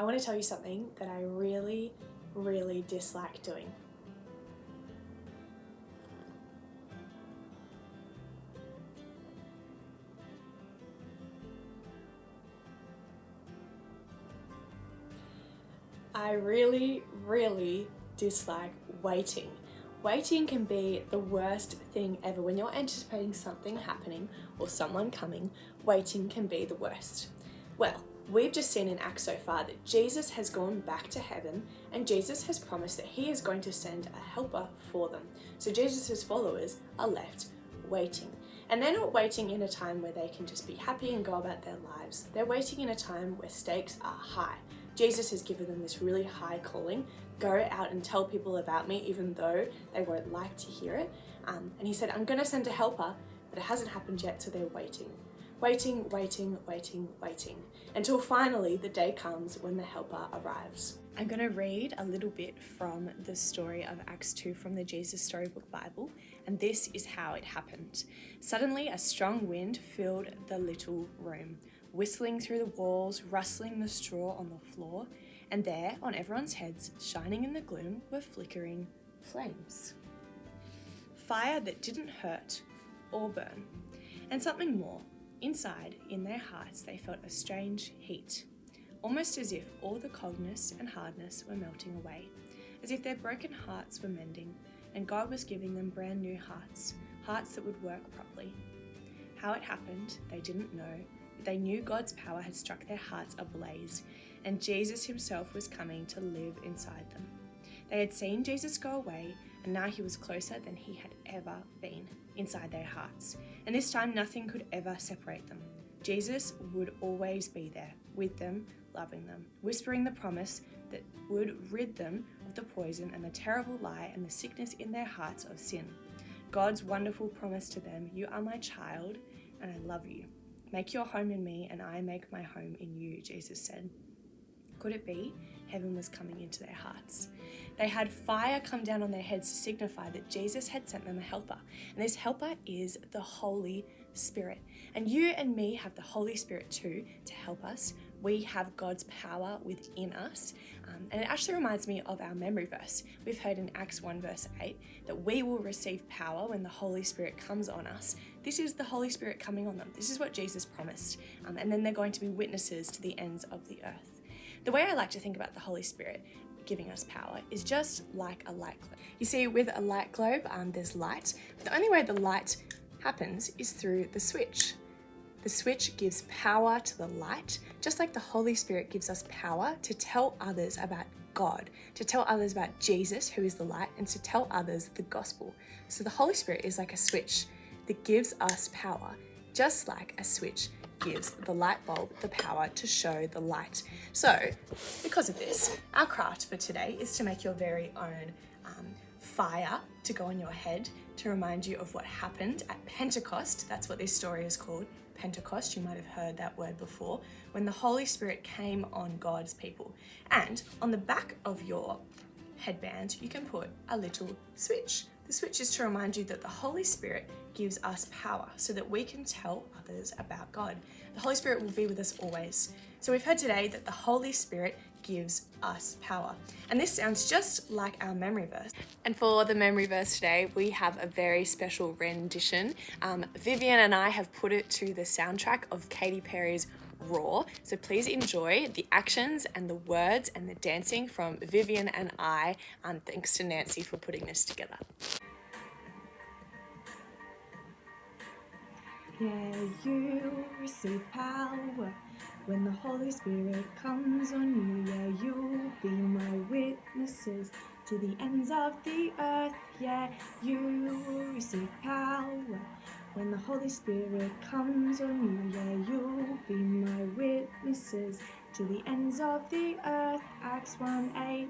want to tell you something that I really, really dislike doing. I really, really dislike waiting. Waiting can be the worst thing ever. When you're anticipating something happening or someone coming, waiting can be the worst. Well, we've just seen in Acts so far that Jesus has gone back to heaven and Jesus has promised that he is going to send a helper for them. So Jesus' followers are left waiting. And they're not waiting in a time where they can just be happy and go about their lives. They're waiting in a time where stakes are high. Jesus has given them this really high calling. Go out and tell people about me, even though they won't like to hear it. And he said, I'm going to send a helper, but it hasn't happened yet, so they're waiting. Waiting, until finally the day comes when the helper arrives. I'm going to read a little bit from the story of Acts 2 from the Jesus Storybook Bible, and this is how it happened. Suddenly a strong wind filled the little room, whistling through the walls, rustling the straw on the floor, and there, on everyone's heads, shining in the gloom, were flickering flames. Fire that didn't hurt or burn. And something more. Inside, in their hearts, they felt a strange heat, almost as if all the coldness and hardness were melting away, as if their broken hearts were mending, and God was giving them brand new hearts, hearts that would work properly. How it happened, they didn't know, but they knew God's power had struck their hearts ablaze, and Jesus himself was coming to live inside them. They had seen Jesus go away, and now he was closer than he had ever been inside their hearts. And this time nothing could ever separate them. Jesus would always be there, with them, loving them, whispering the promise that would rid them of the poison and the terrible lie and the sickness in their hearts of sin. God's wonderful promise to them, you are my child, and I love you. Make your home in me, and I make my home in you, Jesus said. Could it be? Heaven was coming into their hearts. They had fire come down on their heads to signify that Jesus had sent them a helper. And this helper is the Holy Spirit. And you and me have the Holy Spirit too to help us. We have God's power within us. And it actually reminds me of our memory verse. We've heard in Acts 1 verse 8 that we will receive power when the Holy Spirit comes on us. This is the Holy Spirit coming on them. This is what Jesus promised. And then they're going to be witnesses to the ends of the earth. The way I like to think about the Holy Spirit giving us power is just like a light globe. You see, with a light globe, there's light. But the only way the light happens is through the switch. The switch gives power to the light, just like the Holy Spirit gives us power to tell others about God, to tell others about Jesus, who is the light, and to tell others the gospel. So the Holy Spirit is like a switch that gives us power, just like a switch gives the light bulb the power to show the light. So, because of this, our craft for today is to make your very own fire to go on your head to remind you of what happened at Pentecost. That's what this story is called, Pentecost. You might have heard that word before, when the Holy Spirit came on God's people. And on the back of your headband, you can put a little switch. The switch is to remind you that the Holy Spirit gives us power so that we can tell others about God. The Holy Spirit will be with us always. So we've heard today that the Holy Spirit gives us power. And this sounds just like our memory verse. And for the memory verse today, we have a very special rendition. Vivian and I have put it to the soundtrack of Katy Perry's Roar. So please enjoy the actions and the words and the dancing from Vivian and I. Thanks to Nancy for putting this together. Yeah, you receive power when the Holy Spirit comes on you. Yeah, you'll be my witnesses to the ends of the earth. Yeah, you receive power when the Holy Spirit comes on you. Yeah, you'll be my witnesses to the ends of the earth. Acts 1:8.